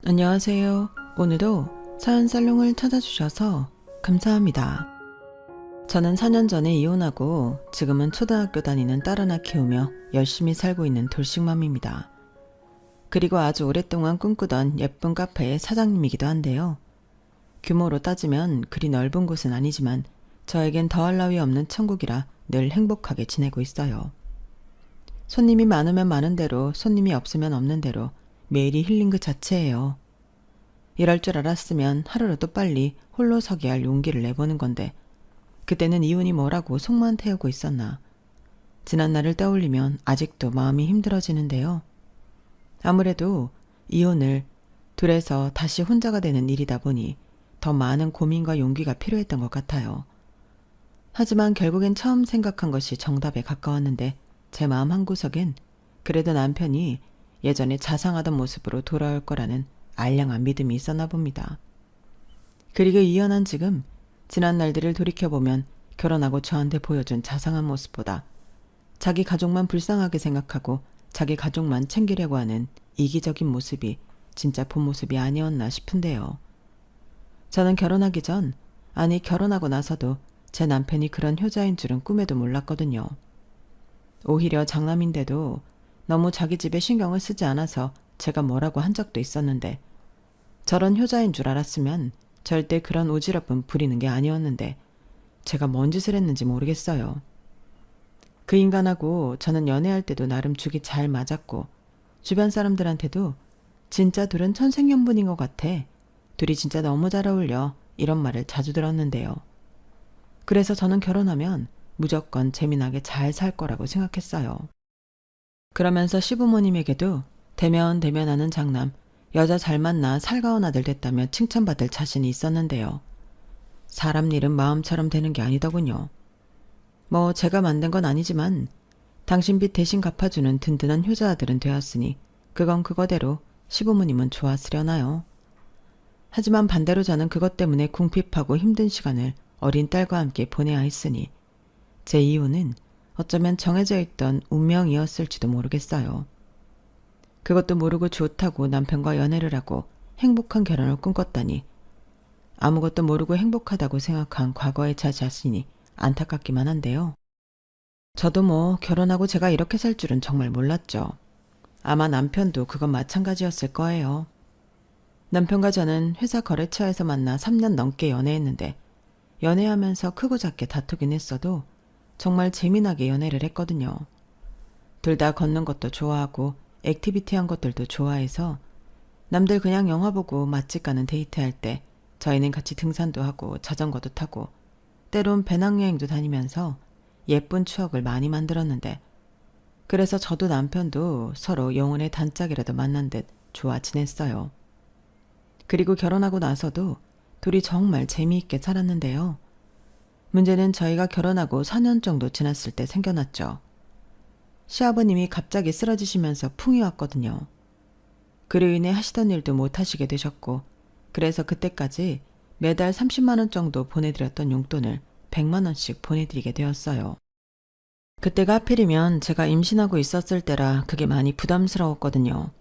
안녕하세요. 오늘도 사연 살롱을 찾아주셔서 감사합니다. 저는 4년 전에 이혼하고 지금은 초등학교 다니는 딸 하나 키우며 열심히 살고 있는 돌싱맘입니다. 그리고 아주 오랫동안 꿈꾸던 예쁜 카페의 사장님이기도 한데요. 규모로 따지면 그리 넓은 곳은 아니지만 저에겐 더할 나위 없는 천국이라 늘 행복하게 지내고 있어요. 손님이 많으면 많은 대로, 손님이 없으면 없는 대로 매일이 힐링 그 자체예요. 이럴 줄 알았으면 하루라도 빨리 홀로 서게 할 용기를 내보는 건데 그때는 이혼이 뭐라고 속만 태우고 있었나. 지난 날을 떠올리면 아직도 마음이 힘들어지는데요. 아무래도 이혼을 둘에서 다시 혼자가 되는 일이다 보니 더 많은 고민과 용기가 필요했던 것 같아요. 하지만 결국엔 처음 생각한 것이 정답에 가까웠는데 제 마음 한구석엔 그래도 남편이 예전에 자상하던 모습으로 돌아올 거라는 알량한 믿음이 있었나 봅니다. 그리고 이혼한 지금 지난 날들을 돌이켜보면 결혼하고 저한테 보여준 자상한 모습보다 자기 가족만 불쌍하게 생각하고 자기 가족만 챙기려고 하는 이기적인 모습이 진짜 본 모습이 아니었나 싶은데요. 저는 결혼하기 전, 아니 결혼하고 나서도 제 남편이 그런 효자인 줄은 꿈에도 몰랐거든요. 오히려 장남인데도 너무 자기 집에 신경을 쓰지 않아서 제가 뭐라고 한 적도 있었는데 저런 효자인 줄 알았으면 절대 그런 오지랖은 부리는 게 아니었는데 제가 뭔 짓을 했는지 모르겠어요. 그 인간하고 저는 연애할 때도 나름 죽이 잘 맞았고 주변 사람들한테도 진짜 둘은 천생연분인 것 같아. 둘이 진짜 너무 잘 어울려. 이런 말을 자주 들었는데요. 그래서 저는 결혼하면 무조건 재미나게 잘 살 거라고 생각했어요. 그러면서 시부모님에게도 대면하는 장남, 여자 잘 만나 살가운 아들 됐다며 칭찬받을 자신이 있었는데요. 사람 일은 마음처럼 되는 게 아니더군요. 뭐 제가 만든 건 아니지만 당신 빚 대신 갚아주는 든든한 효자 아들은 되었으니 그건 그거대로 시부모님은 좋았으려나요. 하지만 반대로 저는 그것 때문에 궁핍하고 힘든 시간을 어린 딸과 함께 보내야 했으니 제 이유는 어쩌면 정해져 있던 운명이었을지도 모르겠어요. 그것도 모르고 좋다고 남편과 연애를 하고 행복한 결혼을 꿈꿨다니 아무것도 모르고 행복하다고 생각한 과거의 제 자신이 안타깝기만 한데요. 저도 뭐 결혼하고 제가 이렇게 살 줄은 정말 몰랐죠. 아마 남편도 그건 마찬가지였을 거예요. 남편과 저는 회사 거래처에서 만나 3년 넘게 연애했는데 연애하면서 크고 작게 다투긴 했어도 정말 재미나게 연애를 했거든요. 둘 다 걷는 것도 좋아하고 액티비티한 것들도 좋아해서 남들 그냥 영화 보고 맛집 가는 데이트할 때 저희는 같이 등산도 하고 자전거도 타고 때론 배낭여행도 다니면서 예쁜 추억을 많이 만들었는데 그래서 저도 남편도 서로 영혼의 단짝이라도 만난 듯 좋아 지냈어요. 그리고 결혼하고 나서도 둘이 정말 재미있게 살았는데요. 문제는 저희가 결혼하고 4년 정도 지났을 때 생겨났죠. 시아버님이 갑자기 쓰러지시면서 풍이 왔거든요. 그로 인해 하시던 일도 못 하시게 되셨고 그래서 그때까지 매달 30만 원 정도 보내드렸던 용돈을 100만 원씩 보내드리게 되었어요. 그때가 하필이면 제가 임신하고 있었을 때라 그게 많이 부담스러웠거든요.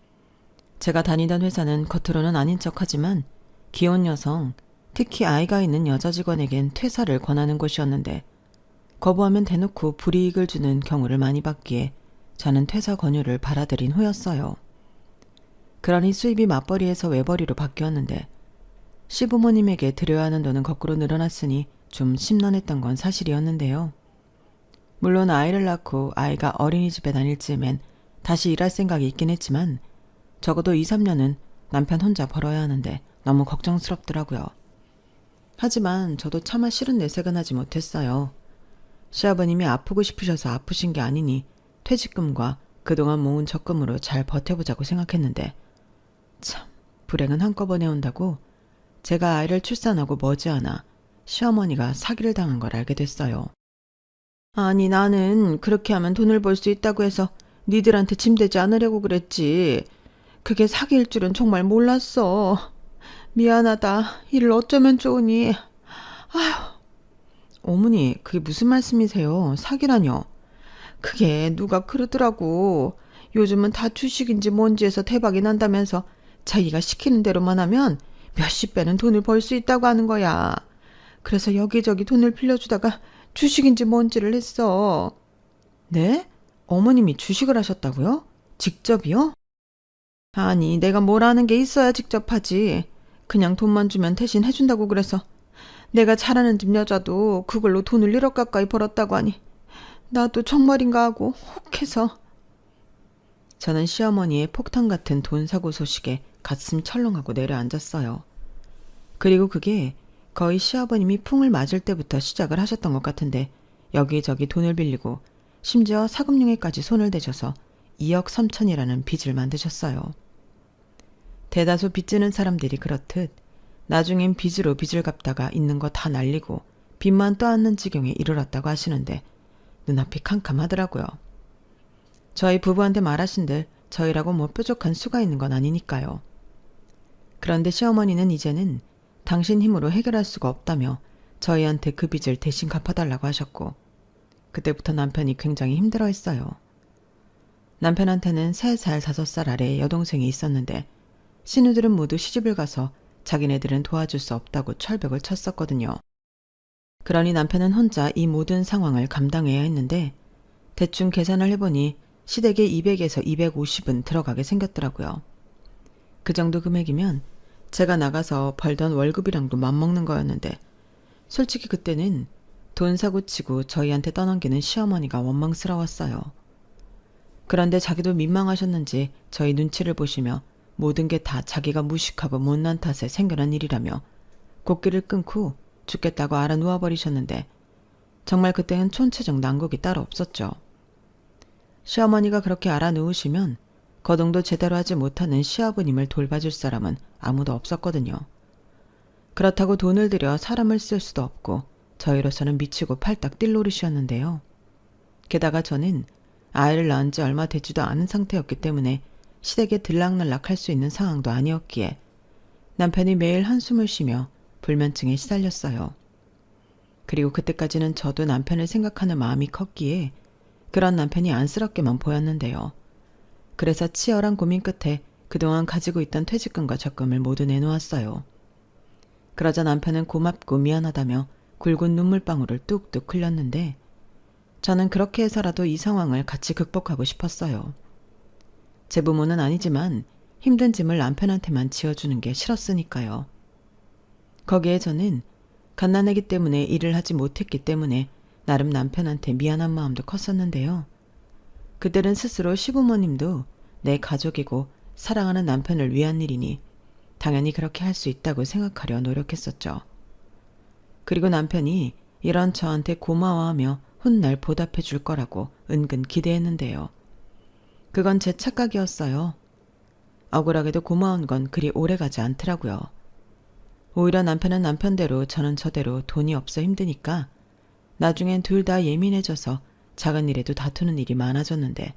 제가 다니던 회사는 겉으로는 아닌 척하지만 귀여운 여성, 특히 아이가 있는 여자 직원에겐 퇴사를 권하는 곳이었는데 거부하면 대놓고 불이익을 주는 경우를 많이 봤기에 저는 퇴사 권유를 받아들인 후였어요. 그러니 수입이 맞벌이에서 외벌이로 바뀌었는데 시부모님에게 드려야 하는 돈은 거꾸로 늘어났으니 좀 심란했던 건 사실이었는데요. 물론 아이를 낳고 아이가 어린이집에 다닐 즈음엔 다시 일할 생각이 있긴 했지만 적어도 2, 3년은 남편 혼자 벌어야 하는데 너무 걱정스럽더라고요. 하지만 저도 차마 싫은 내색은 하지 못했어요. 시아버님이 아프고 싶으셔서 아프신 게 아니니 퇴직금과 그동안 모은 적금으로 잘 버텨보자고 생각했는데 참 불행은 한꺼번에 온다고 제가 아이를 출산하고 머지않아 시어머니가 사기를 당한 걸 알게 됐어요. 아니 나는 그렇게 하면 돈을 벌 수 있다고 해서 니들한테 짐되지 않으려고 그랬지. 그게 사기일 줄은 정말 몰랐어. 미안하다. 일을 어쩌면 좋으니. 아휴. 어머니, 그게 무슨 말씀이세요? 사기라뇨? 그게 누가 그러더라고. 요즘은 다 주식인지 뭔지 해서 대박이 난다면서 자기가 시키는 대로만 하면 몇십 배는 돈을 벌 수 있다고 하는 거야. 그래서 여기저기 돈을 빌려주다가 주식인지 뭔지를 했어. 네? 어머님이 주식을 하셨다고요? 직접이요? 아니, 내가 뭘 아는 게 있어야 직접 하지. 그냥 돈만 주면 대신 해준다고 그래서 내가 잘하는 집 여자도 그걸로 돈을 1억 가까이 벌었다고 하니 나도 정말인가 하고 혹해서. 저는 시어머니의 폭탄 같은 돈 사고 소식에 가슴 철렁하고 내려앉았어요. 그리고 그게 거의 시아버님이 풍을 맞을 때부터 시작을 하셨던 것 같은데 여기저기 돈을 빌리고 심지어 사금융에까지 손을 대셔서 2억 3천이라는 빚을 만드셨어요. 대다수 빚지는 사람들이 그렇듯 나중엔 빚으로 빚을 갚다가 있는 거 다 날리고 빚만 떠안는 지경에 이르렀다고 하시는데 눈앞이 캄캄하더라고요. 저희 부부한테 말하신들 저희라고 뭐 뾰족한 수가 있는 건 아니니까요. 그런데 시어머니는 이제는 당신 힘으로 해결할 수가 없다며 저희한테 그 빚을 대신 갚아달라고 하셨고 그때부터 남편이 굉장히 힘들어했어요. 남편한테는 3살, 5살 아래의 여동생이 있었는데 신우들은 모두 시집을 가서 자기네들은 도와줄 수 없다고 철벽을 쳤었거든요. 그러니 남편은 혼자 이 모든 상황을 감당해야 했는데 대충 계산을 해보니 시댁에 200에서 250은 들어가게 생겼더라고요. 그 정도 금액이면 제가 나가서 벌던 월급이랑도 맞먹는 거였는데 솔직히 그때는 돈 사고 치고 저희한테 떠넘기는 시어머니가 원망스러웠어요. 그런데 자기도 민망하셨는지 저희 눈치를 보시며 모든 게 다 자기가 무식하고 못난 탓에 생겨난 일이라며 곡기를 끊고 죽겠다고 알아 누워버리셨는데 정말 그때는 촌체적 난국이 따로 없었죠. 시어머니가 그렇게 알아 누우시면 거동도 제대로 하지 못하는 시아버님을 돌봐줄 사람은 아무도 없었거든요. 그렇다고 돈을 들여 사람을 쓸 수도 없고 저희로서는 미치고 팔딱 뛸 노릇이었는데요. 게다가 저는 아이를 낳은 지 얼마 되지도 않은 상태였기 때문에 시댁에 들락날락 할 수 있는 상황도 아니었기에 남편이 매일 한숨을 쉬며 불면증에 시달렸어요. 그리고 그때까지는 저도 남편을 생각하는 마음이 컸기에 그런 남편이 안쓰럽게만 보였는데요. 그래서 치열한 고민 끝에 그동안 가지고 있던 퇴직금과 적금을 모두 내놓았어요. 그러자 남편은 고맙고 미안하다며 굵은 눈물방울을 뚝뚝 흘렸는데 저는 그렇게 해서라도 이 상황을 같이 극복하고 싶었어요. 제 부모는 아니지만 힘든 짐을 남편한테만 지어주는 게 싫었으니까요. 거기에 저는 갓난아기 때문에 일을 하지 못했기 때문에 나름 남편한테 미안한 마음도 컸었는데요. 그때는 스스로 시부모님도 내 가족이고 사랑하는 남편을 위한 일이니 당연히 그렇게 할 수 있다고 생각하려 노력했었죠. 그리고 남편이 이런 저한테 고마워하며 훗날 보답해 줄 거라고 은근 기대했는데요. 그건 제 착각이었어요. 억울하게도 고마운 건 그리 오래가지 않더라고요. 오히려 남편은 남편대로 저는 저대로 돈이 없어 힘드니까 나중엔 둘 다 예민해져서 작은 일에도 다투는 일이 많아졌는데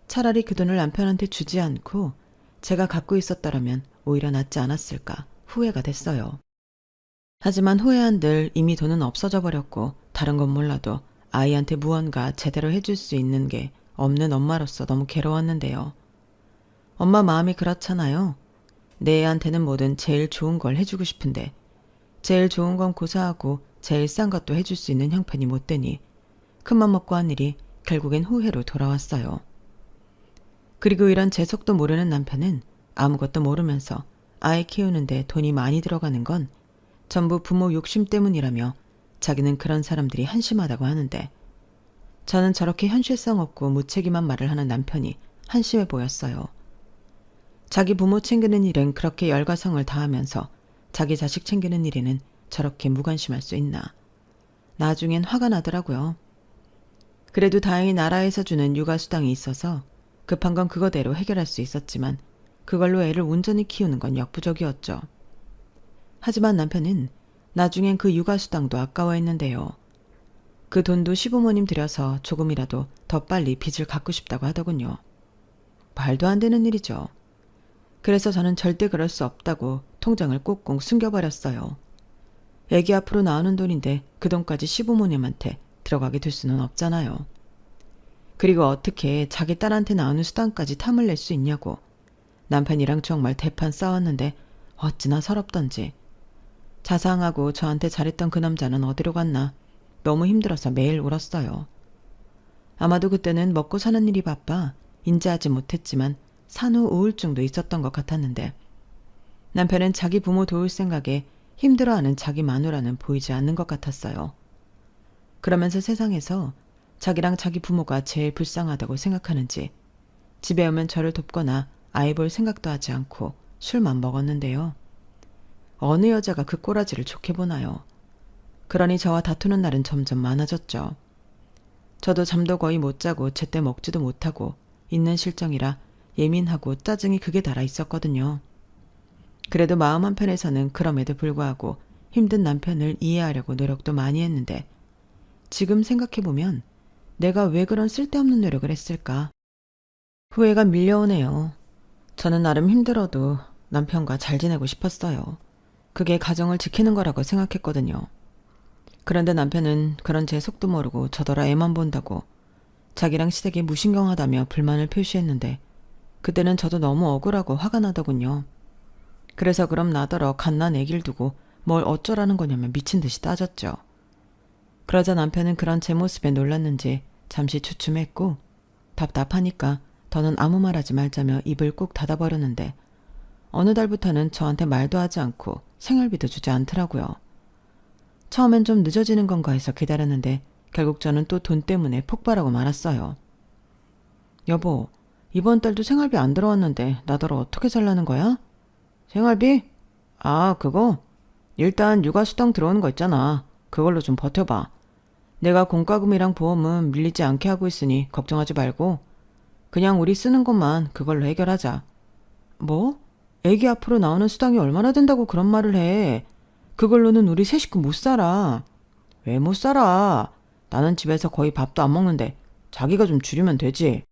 차라리 그 돈을 남편한테 주지 않고 제가 갖고 있었더라면 오히려 낫지 않았을까 후회가 됐어요. 하지만 후회한들 이미 돈은 없어져 버렸고 다른 건 몰라도 아이한테 무언가 제대로 해줄 수 있는 게 없는 엄마로서 너무 괴로웠는데요. 엄마 마음이 그렇잖아요. 내 애한테는 뭐든 제일 좋은 걸 해주고 싶은데 제일 좋은 건 고사하고 제일 싼 것도 해줄 수 있는 형편이 못 되니 큰맘 먹고 한 일이 결국엔 후회로 돌아왔어요. 그리고 이런 제 속도 모르는 남편은 아무것도 모르면서 아이 키우는데 돈이 많이 들어가는 건 전부 부모 욕심 때문이라며 자기는 그런 사람들이 한심하다고 하는데 저는 저렇게 현실성 없고 무책임한 말을 하는 남편이 한심해 보였어요. 자기 부모 챙기는 일엔 그렇게 열과성을 다하면서 자기 자식 챙기는 일에는 저렇게 무관심할 수 있나. 나중엔 화가 나더라고요. 그래도 다행히 나라에서 주는 육아수당이 있어서 급한 건 그거대로 해결할 수 있었지만 그걸로 애를 온전히 키우는 건 역부족이었죠. 하지만 남편은 나중엔 그 육아수당도 아까워했는데요. 그 돈도 시부모님 들여서 조금이라도 더 빨리 빚을 갚고 싶다고 하더군요. 말도 안 되는 일이죠. 그래서 저는 절대 그럴 수 없다고 통장을 꽁꽁 숨겨버렸어요. 애기 앞으로 나오는 돈인데 그 돈까지 시부모님한테 들어가게 될 수는 없잖아요. 그리고 어떻게 자기 딸한테 나오는 수당까지 탐을 낼 수 있냐고. 남편이랑 정말 대판 싸웠는데 어찌나 서럽던지. 자상하고 저한테 잘했던 그 남자는 어디로 갔나 너무 힘들어서 매일 울었어요. 아마도 그때는 먹고 사는 일이 바빠 인지하지 못했지만 산후 우울증도 있었던 것 같았는데 남편은 자기 부모 도울 생각에 힘들어하는 자기 마누라는 보이지 않는 것 같았어요. 그러면서 세상에서 자기랑 자기 부모가 제일 불쌍하다고 생각하는지 집에 오면 저를 돕거나 아이 볼 생각도 하지 않고 술만 먹었는데요. 어느 여자가 그 꼬라지를 좋게 보나요? 그러니 저와 다투는 날은 점점 많아졌죠. 저도 잠도 거의 못 자고 제때 먹지도 못하고 있는 실정이라 예민하고 짜증이 극에 달아 있었거든요. 그래도 마음 한편에서는 그럼에도 불구하고 힘든 남편을 이해하려고 노력도 많이 했는데 지금 생각해보면 내가 왜 그런 쓸데없는 노력을 했을까? 후회가 밀려오네요. 저는 나름 힘들어도 남편과 잘 지내고 싶었어요. 그게 가정을 지키는 거라고 생각했거든요. 그런데 남편은 그런 제 속도 모르고 저더러 애만 본다고 자기랑 시댁이 무신경하다며 불만을 표시했는데 그때는 저도 너무 억울하고 화가 나더군요. 그래서 그럼 나더러 갓난 애기를 두고 뭘 어쩌라는 거냐며 미친 듯이 따졌죠. 그러자 남편은 그런 제 모습에 놀랐는지 잠시 주춤했고 답답하니까 더는 아무 말하지 말자며 입을 꾹 닫아버렸는데 어느 달부터는 저한테 말도 하지 않고 생활비도 주지 않더라고요. 처음엔 좀 늦어지는 건가 해서 기다렸는데 결국 저는 또 돈 때문에 폭발하고 말았어요. 여보, 이번 달도 생활비 안 들어왔는데 나더러 어떻게 살라는 거야? 생활비? 아, 그거? 일단 육아수당 들어오는 거 있잖아. 그걸로 좀 버텨봐. 내가 공과금이랑 보험은 밀리지 않게 하고 있으니 걱정하지 말고 그냥 우리 쓰는 것만 그걸로 해결하자. 뭐? 애기 앞으로 나오는 수당이 얼마나 된다고 그런 말을 해. 그걸로는 우리 세 식구 못 살아. 왜 못 살아? 나는 집에서 거의 밥도 안 먹는데 자기가 좀 줄이면 되지.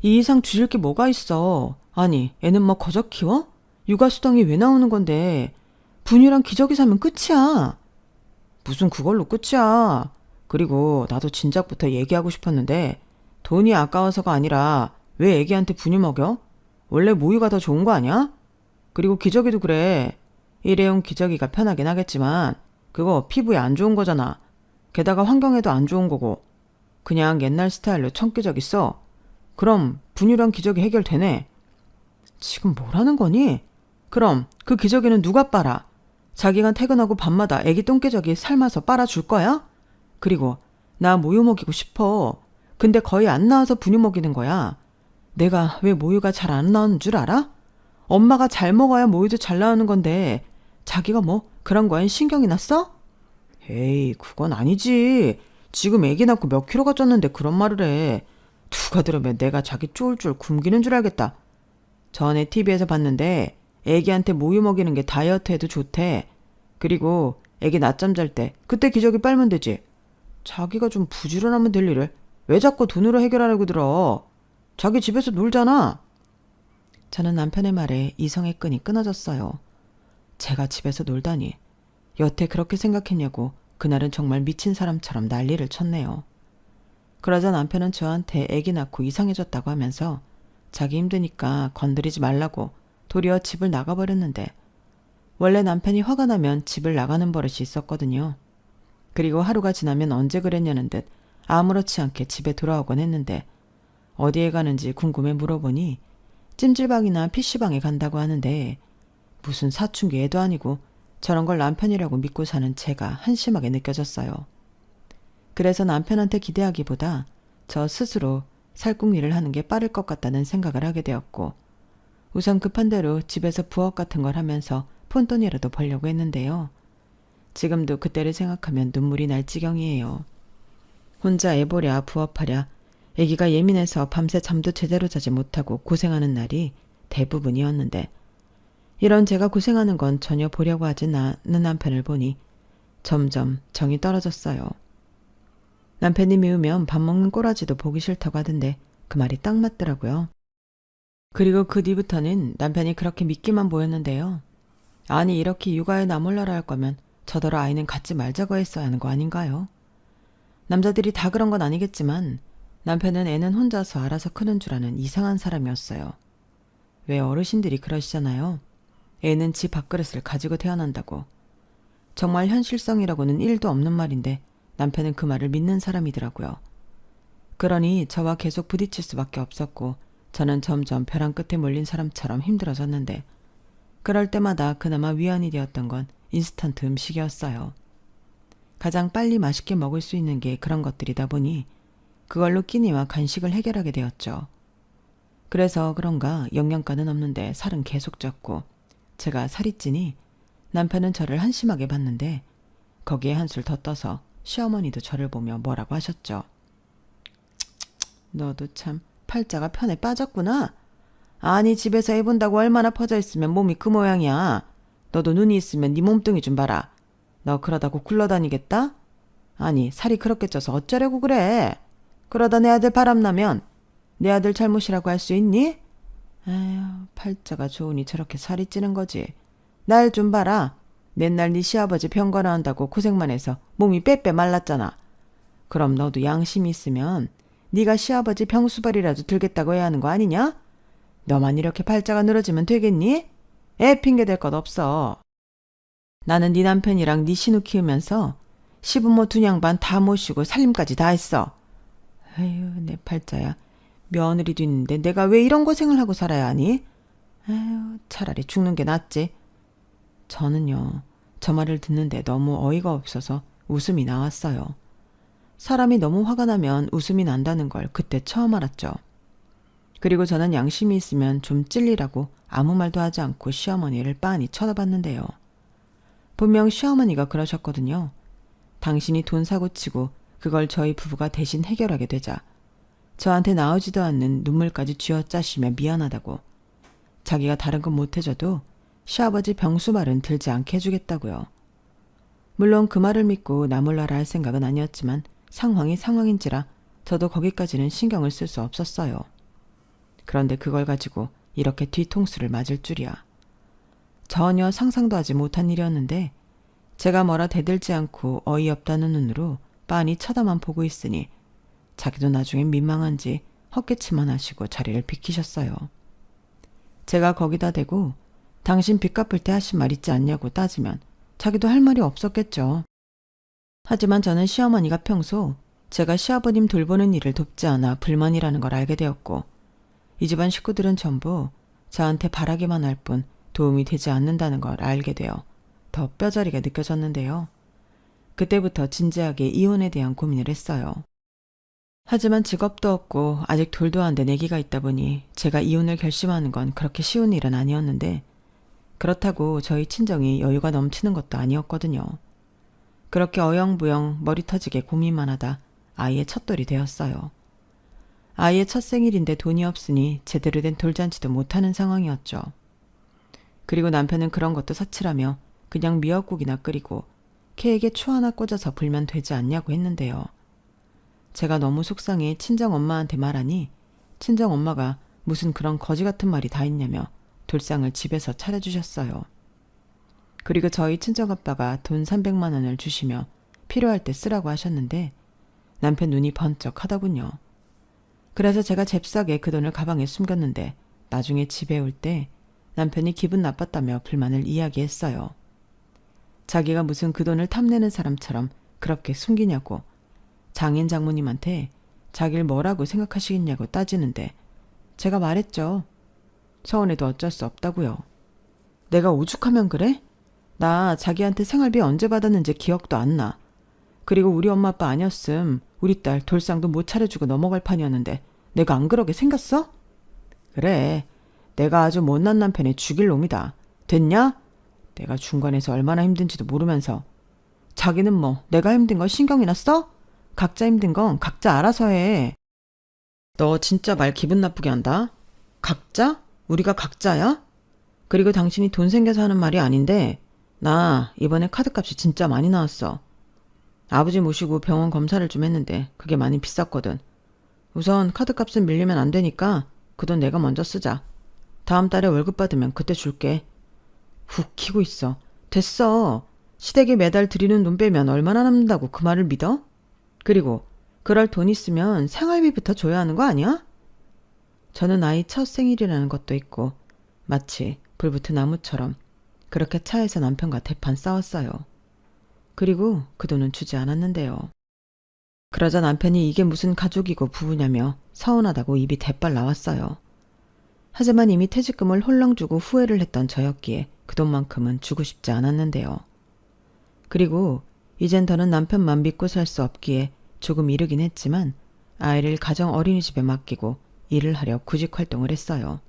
이 이상 줄일 게 뭐가 있어. 아니, 애는 뭐 거저 키워? 육아수당이 왜 나오는 건데. 분유랑 기저귀 사면 끝이야. 무슨 그걸로 끝이야. 그리고 나도 진작부터 얘기하고 싶었는데 돈이 아까워서가 아니라 왜 애기한테 분유 먹여? 원래 모유가 더 좋은 거 아니야? 그리고 기저귀도 그래. 일회용 기저귀가 편하긴 하겠지만 그거 피부에 안 좋은 거잖아. 게다가 환경에도 안 좋은 거고. 그냥 옛날 스타일로 청기저귀 써. 그럼 분유랑 기저귀 해결되네. 지금 뭐라는 거니? 그럼 그 기저귀는 누가 빨아? 자기가 퇴근하고 밤마다 애기 똥기저귀 삶아서 빨아줄 거야? 그리고 나 모유 먹이고 싶어. 근데 거의 안 나와서 분유 먹이는 거야. 내가 왜 모유가 잘 안 나오는 줄 알아? 엄마가 잘 먹어야 모유도 잘 나오는 건데 자기가 뭐 그런 거엔 신경이 났어? 에이, 그건 아니지. 지금 애기 낳고 몇 킬로가 쪘는데 그런 말을 해. 누가 들으면 내가 자기 쫄쫄 굶기는 줄 알겠다. 전에 TV에서 봤는데 애기한테 모유 먹이는 게 다이어트에도 좋대. 그리고 애기 낮잠 잘 때 그때 기저귀 빨면 되지. 자기가 좀 부지런하면 될 일을 왜 자꾸 돈으로 해결하려고 들어. 자기 집에서 놀잖아. 저는 남편의 말에 이성의 끈이 끊어졌어요. 제가 집에서 놀다니. 여태 그렇게 생각했냐고 그날은 정말 미친 사람처럼 난리를 쳤네요. 그러자 남편은 저한테 애기 낳고 이상해졌다고 하면서 자기 힘드니까 건드리지 말라고 도리어 집을 나가버렸는데 원래 남편이 화가 나면 집을 나가는 버릇이 있었거든요. 그리고 하루가 지나면 언제 그랬냐는 듯 아무렇지 않게 집에 돌아오곤 했는데 어디에 가는지 궁금해 물어보니 찜질방이나 PC방에 간다고 하는데 무슨 사춘기 애도 아니고 저런 걸 남편이라고 믿고 사는 제가 한심하게 느껴졌어요. 그래서 남편한테 기대하기보다 저 스스로 살궁리를 하는 게 빠를 것 같다는 생각을 하게 되었고 우선 급한 대로 집에서 부업 같은 걸 하면서 푼돈이라도 벌려고 했는데요. 지금도 그때를 생각하면 눈물이 날 지경이에요. 혼자 애보랴 부업하랴 애기가 예민해서 밤새 잠도 제대로 자지 못하고 고생하는 날이 대부분이었는데 이런 제가 고생하는 건 전혀 보려고 하지 않는 남편을 보니 점점 정이 떨어졌어요. 남편이 미우면 밥 먹는 꼬라지도 보기 싫다고 하던데 그 말이 딱 맞더라고요. 그리고 그 뒤부터는 남편이 그렇게 믿기만 보였는데요. 아니 이렇게 육아에 나 몰라라 할 거면 저더러 아이는 갖지 말자고 했어야 하는 거 아닌가요? 남자들이 다 그런 건 아니겠지만 남편은 애는 혼자서 알아서 크는 줄 아는 이상한 사람이었어요. 왜 어르신들이 그러시잖아요. 애는 지 밥그릇을 가지고 태어난다고. 정말 현실성이라고는 1도 없는 말인데 남편은 그 말을 믿는 사람이더라고요. 그러니 저와 계속 부딪힐 수밖에 없었고 저는 점점 벼랑 끝에 몰린 사람처럼 힘들어졌는데 그럴 때마다 그나마 위안이 되었던 건 인스턴트 음식이었어요. 가장 빨리 맛있게 먹을 수 있는 게 그런 것들이다 보니 그걸로 끼니와 간식을 해결하게 되었죠. 그래서 그런가 영양가는 없는데 살은 계속 쪘고 제가 살이 찌니 남편은 저를 한심하게 봤는데 거기에 한술 더 떠서 시어머니도 저를 보며 뭐라고 하셨죠. 너도 참 팔자가 편에 빠졌구나. 아니 집에서 해본다고 얼마나 퍼져 있으면 몸이 그 모양이야. 너도 눈이 있으면 네 몸뚱이 좀 봐라. 너 그러다고 굴러다니겠다? 아니 살이 그렇게 쪄서 어쩌려고 그래. 그러다 내 아들 바람나면 내 아들 잘못이라고 할 수 있니? 아휴 팔자가 좋으니 저렇게 살이 찌는 거지. 날 좀 봐라. 맨날 네 시아버지 병거나 한다고 고생만 해서 몸이 빼빼 말랐잖아. 그럼 너도 양심이 있으면 네가 시아버지 병수발이라도 들겠다고 해야 하는 거 아니냐? 너만 이렇게 팔자가 늘어지면 되겠니? 애 핑계 댈 것 없어. 나는 네 남편이랑 네 신우 키우면서 시부모 두 양반 다 모시고 살림까지 다 했어. 아유 내 팔자야. 며느리도 있는데 내가 왜 이런 고생을 하고 살아야 하니? 아유 차라리 죽는 게 낫지. 저는요 저 말을 듣는데 너무 어이가 없어서 웃음이 나왔어요. 사람이 너무 화가 나면 웃음이 난다는 걸 그때 처음 알았죠. 그리고 저는 양심이 있으면 좀 찔리라고 아무 말도 하지 않고 시어머니를 빤히 쳐다봤는데요. 분명 시어머니가 그러셨거든요. 당신이 돈 사고치고 그걸 저희 부부가 대신 해결하게 되자 저한테 나오지도 않는 눈물까지 쥐어짜시며 미안하다고. 자기가 다른 건 못해줘도 시아버지 병수말은 들지 않게 해주겠다고요. 물론 그 말을 믿고 나 몰라라 할 생각은 아니었지만 상황이 상황인지라 저도 거기까지는 신경을 쓸 수 없었어요. 그런데 그걸 가지고 이렇게 뒤통수를 맞을 줄이야. 전혀 상상도 하지 못한 일이었는데 제가 뭐라 대들지 않고 어이없다는 눈으로 빤히 쳐다만 보고 있으니 자기도 나중에 민망한지 헛기침만 하시고 자리를 비키셨어요. 제가 거기다 대고 당신 빚 갚을 때 하신 말 있지 않냐고 따지면 자기도 할 말이 없었겠죠. 하지만 저는 시어머니가 평소 제가 시아버님 돌보는 일을 돕지 않아 불만이라는 걸 알게 되었고 이 집안 식구들은 전부 저한테 바라기만 할 뿐 도움이 되지 않는다는 걸 알게 되어 더 뼈저리게 느껴졌는데요. 그때부터 진지하게 이혼에 대한 고민을 했어요. 하지만 직업도 없고 아직 둘도 안 된 아기가 있다 보니 제가 이혼을 결심하는 건 그렇게 쉬운 일은 아니었는데 그렇다고 저희 친정이 여유가 넘치는 것도 아니었거든요. 그렇게 어영부영 머리 터지게 고민만 하다 아이의 첫돌이 되었어요. 아이의 첫 생일인데 돈이 없으니 제대로 된 돌잔치도 못하는 상황이었죠. 그리고 남편은 그런 것도 사치라며 그냥 미역국이나 끓이고 케이크에 추 하나 꽂아서 불면 되지 않냐고 했는데요. 제가 너무 속상해 친정엄마한테 말하니 친정엄마가 무슨 그런 거지 같은 말이 다 있냐며 돌상을 집에서 차려주셨어요. 그리고 저희 친정아빠가 돈 300만 원을 주시며 필요할 때 쓰라고 하셨는데 남편 눈이 번쩍 하더군요. 그래서 제가 잽싸게 그 돈을 가방에 숨겼는데 나중에 집에 올 때 남편이 기분 나빴다며 불만을 이야기했어요. 자기가 무슨 그 돈을 탐내는 사람처럼 그렇게 숨기냐고 장인 장모님한테 자기를 뭐라고 생각하시겠냐고 따지는데 제가 말했죠. 서운해도 어쩔 수 없다고요. 내가 오죽하면 그래? 나 자기한테 생활비 언제 받았는지 기억도 안 나. 그리고 우리 엄마 아빠 아니었음 우리 딸 돌상도 못 차려주고 넘어갈 판이었는데 내가 안 그러게 생겼어? 그래. 내가 아주 못난 남편에 죽일 놈이다. 됐냐? 내가 중간에서 얼마나 힘든지도 모르면서. 자기는 뭐 내가 힘든 거 신경이나 써? 각자 힘든 건 각자 알아서 해. 너 진짜 말 기분 나쁘게 한다. 각자? 우리가 각자야? 그리고 당신이 돈 생겨서 하는 말이 아닌데 나 이번에 카드값이 진짜 많이 나왔어. 아버지 모시고 병원 검사를 좀 했는데 그게 많이 비쌌거든. 우선 카드값은 밀리면 안 되니까 그 돈 내가 먼저 쓰자. 다음 달에 월급 받으면 그때 줄게. 훅 키고 있어. 됐어. 시댁에 매달 드리는 돈 빼면 얼마나 남는다고 그 말을 믿어? 그리고 그럴 돈 있으면 생활비부터 줘야 하는 거 아니야? 저는 아이 첫 생일이라는 것도 있고 마치 불붙은 나무처럼 그렇게 차에서 남편과 대판 싸웠어요. 그리고 그 돈은 주지 않았는데요. 그러자 남편이 이게 무슨 가족이고 부부냐며 서운하다고 입이 대빨 나왔어요. 하지만 이미 퇴직금을 홀랑 주고 후회를 했던 저였기에 그 돈만큼은 주고 싶지 않았는데요. 그리고 이젠 더는 남편만 믿고 살 수 없기에 조금 이르긴 했지만 아이를 가정 어린이집에 맡기고 일을 하려 구직 활동을 했어요.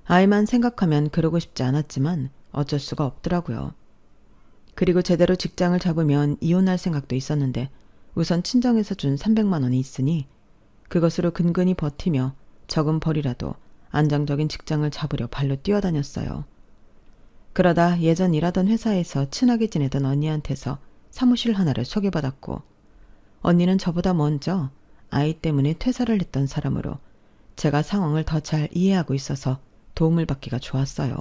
아이만 생각하면 그러고 싶지 않았지만 어쩔 수가 없더라고요. 그리고 제대로 직장을 잡으면 이혼할 생각도 있었는데 우선 친정에서 준 300만 원이 있으니 그것으로 근근히 버티며 적은 벌이라도 안정적인 직장을 잡으려 발로 뛰어다녔어요. 그러다 예전 일하던 회사에서 친하게 지내던 언니한테서 사무실 하나를 소개받았고 언니는 저보다 먼저 아이 때문에 퇴사를 했던 사람으로 제가 상황을 더 잘 이해하고 있어서 도움을 받기가 좋았어요.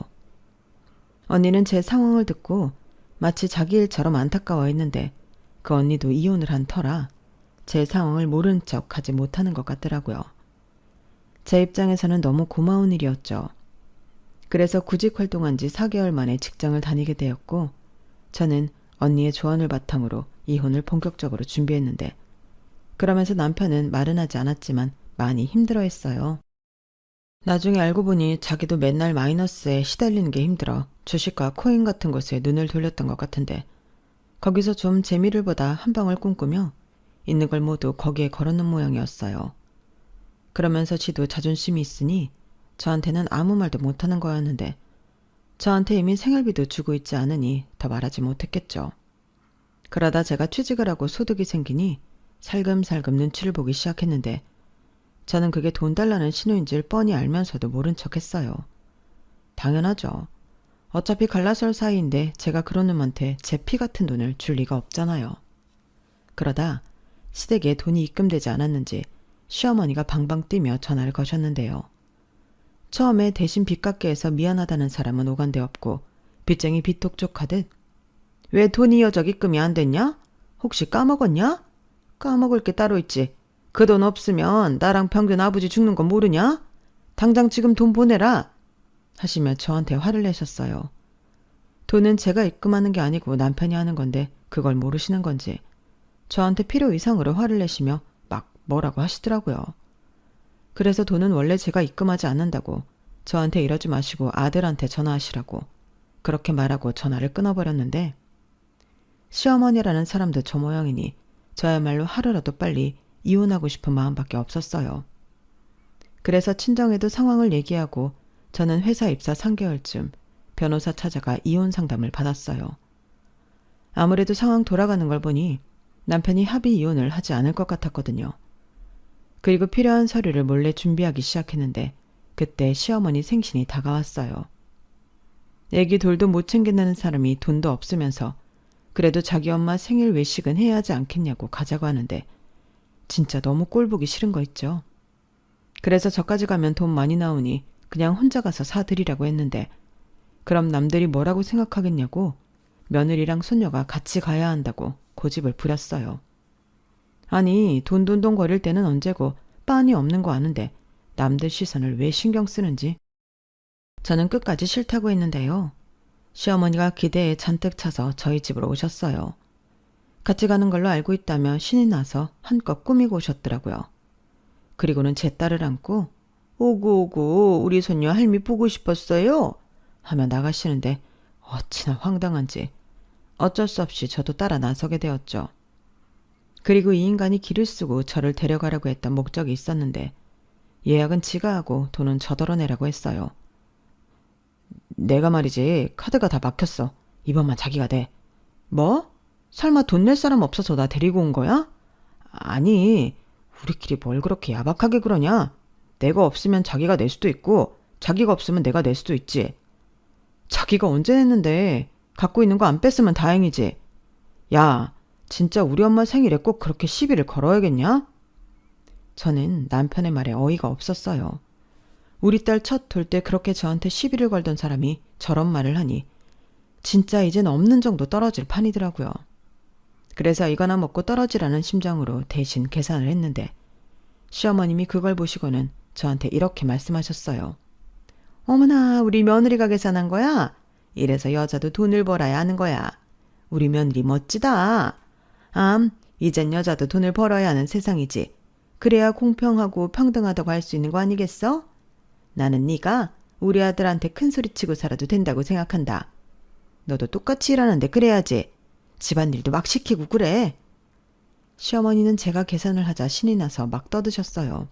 언니는 제 상황을 듣고 마치 자기 일처럼 안타까워했는데 그 언니도 이혼을 한 터라 제 상황을 모른 척 하지 못하는 것 같더라고요. 제 입장에서는 너무 고마운 일이었죠. 그래서 구직 활동한 지 4개월 만에 직장을 다니게 되었고 저는 언니의 조언을 바탕으로 이혼을 본격적으로 준비했는데 그러면서 남편은 말은 하지 않았지만 많이 힘들어했어요. 나중에 알고 보니 자기도 맨날 마이너스에 시달리는 게 힘들어 주식과 코인 같은 것에 눈을 돌렸던 것 같은데 거기서 좀 재미를 보다 한 방울 꿈꾸며 있는 걸 모두 거기에 걸어놓은 모양이었어요. 그러면서 지도 자존심이 있으니 저한테는 아무 말도 못하는 거였는데 저한테 이미 생활비도 주고 있지 않으니 더 말하지 못했겠죠. 그러다 제가 취직을 하고 소득이 생기니 살금살금 눈치를 보기 시작했는데 저는 그게 돈 달라는 신호인지를 뻔히 알면서도 모른 척했어요. 당연하죠. 어차피 갈라설 사이인데 제가 그런 놈한테 제 피 같은 돈을 줄 리가 없잖아요. 그러다 시댁에 돈이 입금되지 않았는지 시어머니가 방방 뛰며 전화를 거셨는데요. 처음에 대신 빚 갚게 해서 미안하다는 사람은 오간데 없고 빚쟁이 빚독촉하듯 왜 돈이 여적 입금이 안 됐냐? 혹시 까먹었냐? 까먹을 게 따로 있지. 그 돈 없으면 나랑 평균 아버지 죽는 거 모르냐? 당장 지금 돈 보내라! 하시며 저한테 화를 내셨어요. 돈은 제가 입금하는 게 아니고 남편이 하는 건데 그걸 모르시는 건지 저한테 필요 이상으로 화를 내시며 막 뭐라고 하시더라고요. 그래서 돈은 원래 제가 입금하지 않는다고 저한테 이러지 마시고 아들한테 전화하시라고 그렇게 말하고 전화를 끊어버렸는데 시어머니라는 사람도 저 모양이니 저야말로 하루라도 빨리 이혼하고 싶은 마음밖에 없었어요. 그래서 친정에도 상황을 얘기하고 저는 회사 입사 3개월쯤 변호사 찾아가 이혼 상담을 받았어요. 아무래도 상황 돌아가는 걸 보니 남편이 합의 이혼을 하지 않을 것 같았거든요. 그리고 필요한 서류를 몰래 준비하기 시작했는데 그때 시어머니 생신이 다가왔어요. 애기 돌도 못 챙긴다는 사람이 돈도 없으면서 그래도 자기 엄마 생일 외식은 해야 하지 않겠냐고 가자고 하는데 진짜 너무 꼴보기 싫은 거 있죠. 그래서 저까지 가면 돈 많이 나오니 그냥 혼자 가서 사드리라고 했는데 그럼 남들이 뭐라고 생각하겠냐고 며느리랑 손녀가 같이 가야 한다고 고집을 부렸어요. 아니 돈돈돈 거릴 때는 언제고 빤히 없는 거 아는데 남들 시선을 왜 신경 쓰는지 저는 끝까지 싫다고 했는데요. 시어머니가 기대에 잔뜩 차서 저희 집으로 오셨어요. 같이 가는 걸로 알고 있다며 신이 나서 한껏 꾸미고 오셨더라고요. 그리고는 제 딸을 안고 오구 우리 손녀 할미 보고 싶었어요 하며 나가시는데 어찌나 황당한지 어쩔 수 없이 저도 따라 나서게 되었죠. 그리고 이 인간이 길을 쓰고 저를 데려가려고 했던 목적이 있었는데 예약은 지가 하고 돈은 저더러 내라고 했어요. 내가 말이지 카드가 다 막혔어. 이번만 자기가 내. 뭐? 설마 돈 낼 사람 없어서 나 데리고 온 거야? 아니 우리끼리 뭘 그렇게 야박하게 그러냐? 내가 없으면 자기가 낼 수도 있고 자기가 없으면 내가 낼 수도 있지. 자기가 언제 냈는데 갖고 있는 거 안 뺐으면 다행이지. 야 진짜 우리 엄마 생일에 꼭 그렇게 시비를 걸어야겠냐? 저는 남편의 말에 어이가 없었어요. 우리 딸 첫 돌 때 그렇게 저한테 시비를 걸던 사람이 저런 말을 하니 진짜 이젠 없는 정도 떨어질 판이더라고요. 그래서 이거나 먹고 떨어지라는 심정으로 대신 계산을 했는데 시어머님이 그걸 보시고는 저한테 이렇게 말씀하셨어요. 어머나, 우리 며느리가 계산한 거야? 이래서 여자도 돈을 벌어야 하는 거야. 우리 며느리 멋지다. 이젠 여자도 돈을 벌어야 하는 세상이지. 그래야 공평하고 평등하다고 할 수 있는 거 아니겠어? 나는 네가 우리 아들한테 큰 소리치고 살아도 된다고 생각한다. 너도 똑같이 일하는데 그래야지. 집안일도 막 시키고 그래. 시어머니는 제가 계산을 하자 신이 나서 막 떠드셨어요.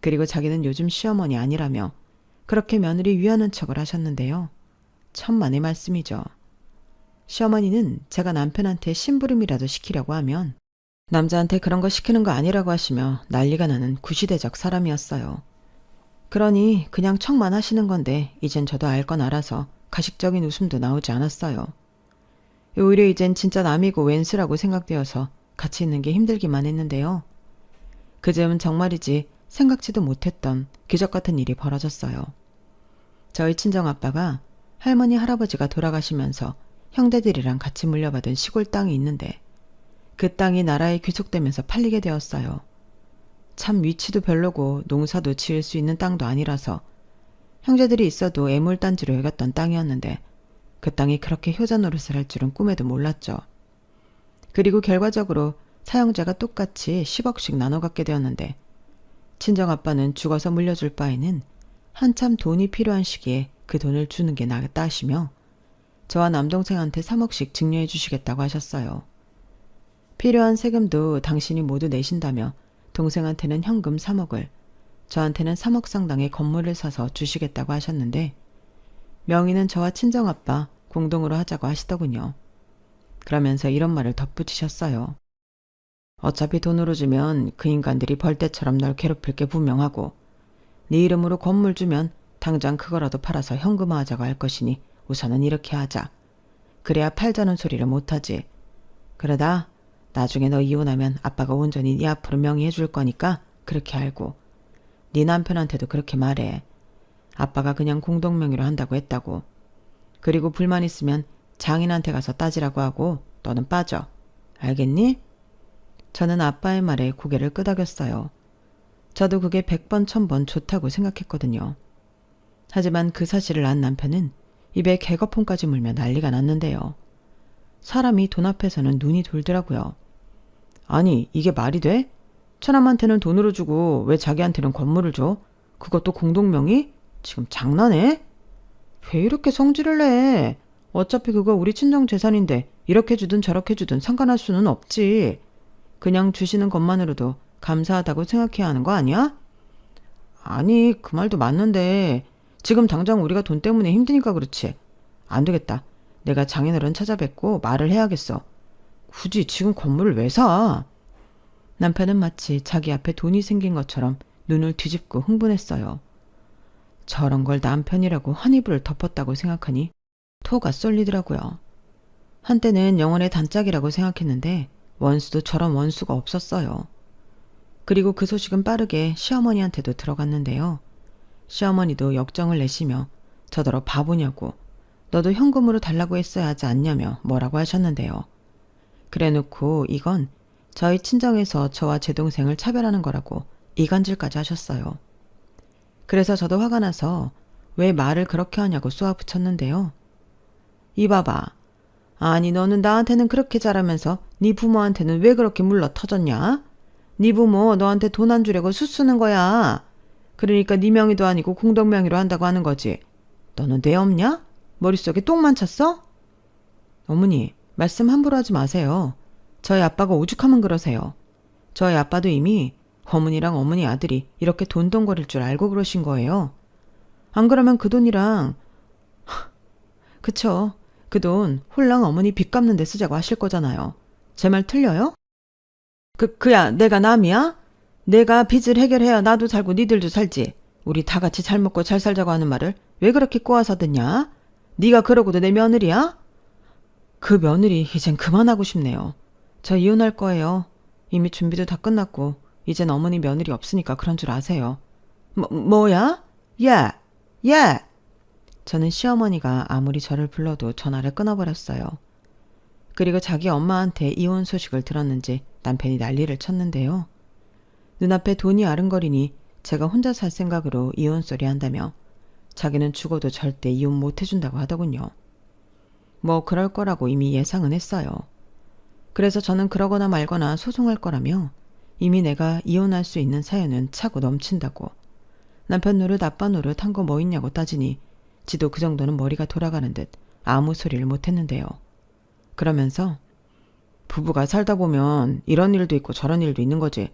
그리고 자기는 요즘 시어머니 아니라며 그렇게 며느리 위하는 척을 하셨는데요. 천만의 말씀이죠. 시어머니는 제가 남편한테 심부름이라도 시키려고 하면 남자한테 그런 거 시키는 거 아니라고 하시며 난리가 나는 구시대적 사람이었어요. 그러니 그냥 척만 하시는 건데 이젠 저도 알 건 알아서 가식적인 웃음도 나오지 않았어요. 오히려 이젠 진짜 남이고 웬수라고 생각되어서 같이 있는 게 힘들기만 했는데요. 그즈음은 정말이지 생각지도 못했던 기적 같은 일이 벌어졌어요. 저희 친정아빠가 할머니 할아버지가 돌아가시면서 형제들이랑 같이 물려받은 시골 땅이 있는데 그 땅이 나라에 귀속되면서 팔리게 되었어요. 참 위치도 별로고 농사도 지을 수 있는 땅도 아니라서 형제들이 있어도 애물단지로 여겼던 땅이었는데 그 땅이 그렇게 효자 노릇을 할 줄은 꿈에도 몰랐죠. 그리고 결과적으로 사형제가 똑같이 10억씩 나눠 갖게 되었는데 친정아빠는 죽어서 물려줄 바에는 한참 돈이 필요한 시기에 그 돈을 주는 게 낫다 하시며 저와 남동생한테 3억씩 증여해 주시겠다고 하셨어요. 필요한 세금도 당신이 모두 내신다며 동생한테는 현금 3억을, 저한테는 3억 상당의 건물을 사서 주시겠다고 하셨는데 명의는 저와 친정아빠 공동으로 하자고 하시더군요. 그러면서 이런 말을 덧붙이셨어요. 어차피 돈으로 주면 그 인간들이 벌떼처럼 널 괴롭힐 게 분명하고 네 이름으로 건물 주면 당장 그거라도 팔아서 현금화하자고 할 것이니 우선은 이렇게 하자. 그래야 팔자는 소리를 못하지. 그러다 나중에 너 이혼하면 아빠가 온전히 네 앞으로 명의해 줄 거니까 그렇게 알고 네 남편한테도 그렇게 말해. 아빠가 그냥 공동명의로 한다고 했다고. 그리고 불만 있으면 장인한테 가서 따지라고 하고 너는 빠져. 알겠니? 저는 아빠의 말에 고개를 끄덕였어요. 저도 그게 100번 1000번 좋다고 생각했거든요. 하지만 그 사실을 안 남편은 입에 개거품까지 물며 난리가 났는데요. 사람이 돈 앞에서는 눈이 돌더라고요. 아니, 이게 말이 돼? 처남한테는 돈으로 주고 왜 자기한테는 건물을 줘? 그것도 공동명의? 지금 장난해? 왜 이렇게 성질을 내? 어차피 그거 우리 친정 재산인데 이렇게 주든 저렇게 주든 상관할 수는 없지. 그냥 주시는 것만으로도 감사하다고 생각해야 하는 거 아니야? 아니, 그 말도 맞는데 지금 당장 우리가 돈 때문에 힘드니까 그렇지. 안 되겠다. 내가 장인어른 찾아뵙고 말을 해야겠어. 굳이 지금 건물을 왜 사? 남편은 마치 자기 앞에 돈이 생긴 것처럼 눈을 뒤집고 흥분했어요. 저런 걸 남편이라고 한 이불을 덮었다고 생각하니 토가 쏠리더라고요. 한때는 영혼의 단짝이라고 생각했는데 원수도 저런 원수가 없었어요. 그리고 그 소식은 빠르게 시어머니한테도 들어갔는데요. 시어머니도 역정을 내시며 저더러 바보냐고 너도 현금으로 달라고 했어야 하지 않냐며 뭐라고 하셨는데요. 그래놓고 이건 저희 친정에서 저와 제 동생을 차별하는 거라고 이간질까지 하셨어요. 그래서 저도 화가 나서 왜 말을 그렇게 하냐고 쏘아붙였는데요. 이봐봐. 아니 너는 나한테는 그렇게 잘하면서 네 부모한테는 왜 그렇게 물러 터졌냐? 네 부모 너한테 돈 안 주려고 수쓰는 거야. 그러니까 네 명의도 아니고 공동명의로 한다고 하는 거지. 너는 뇌 없냐? 머릿속에 똥만 찼어? 어머니, 말씀 함부로 하지 마세요. 저희 아빠가 오죽하면 그러세요. 저희 아빠도 이미 어머니랑 어머니 아들이 이렇게 돈덩거릴 줄 알고 그러신 거예요. 안 그러면 그 돈이랑 그쵸. 그 돈 홀랑 어머니 빚 갚는 데 쓰자고 하실 거잖아요. 제 말 틀려요? 그야 내가 남이야? 내가 빚을 해결해야 나도 살고 니들도 살지. 우리 다 같이 잘 먹고 잘 살자고 하는 말을 왜 그렇게 꼬아서 듣냐? 네가 그러고도 내 며느리야? 그 며느리 이젠 그만하고 싶네요. 저 이혼할 거예요. 이미 준비도 다 끝났고 이젠 어머니 며느리 없으니까 그런 줄 아세요. 뭐야? 야! 야! 저는 시어머니가 아무리 저를 불러도 전화를 끊어버렸어요. 그리고 자기 엄마한테 이혼 소식을 들었는지 남편이 난리를 쳤는데요. 눈앞에 돈이 아른거리니 제가 혼자 살 생각으로 이혼 소리 한다며 자기는 죽어도 절대 이혼 못 해준다고 하더군요. 뭐 그럴 거라고 이미 예상은 했어요. 그래서 저는 그러거나 말거나 소송할 거라며 이미 내가 이혼할 수 있는 사연은 차고 넘친다고. 남편 노릇 아빠 노릇 한 거 뭐 있냐고 따지니 지도 그 정도는 머리가 돌아가는 듯 아무 소리를 못했는데요. 그러면서 부부가 살다 보면 이런 일도 있고 저런 일도 있는 거지.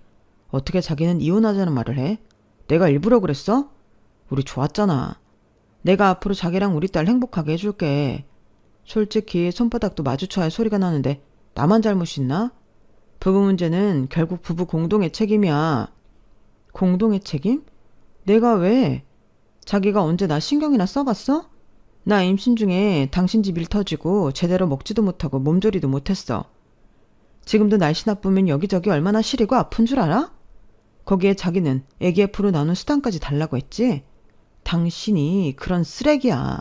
어떻게 자기는 이혼하자는 말을 해? 내가 일부러 그랬어? 우리 좋았잖아. 내가 앞으로 자기랑 우리 딸 행복하게 해줄게. 솔직히 손바닥도 마주쳐야 소리가 나는데 나만 잘못 있나? 부부 문제는 결국 부부 공동의 책임이야. 공동의 책임? 내가 왜? 자기가 언제 나 신경이나 써봤어? 나 임신 중에 당신 집 일 터지고 제대로 먹지도 못하고 몸조리도 못했어. 지금도 날씨 나쁘면 여기저기 얼마나 시리고 아픈 줄 알아? 거기에 자기는 애기 F로 나눈 수당까지 달라고 했지? 당신이 그런 쓰레기야.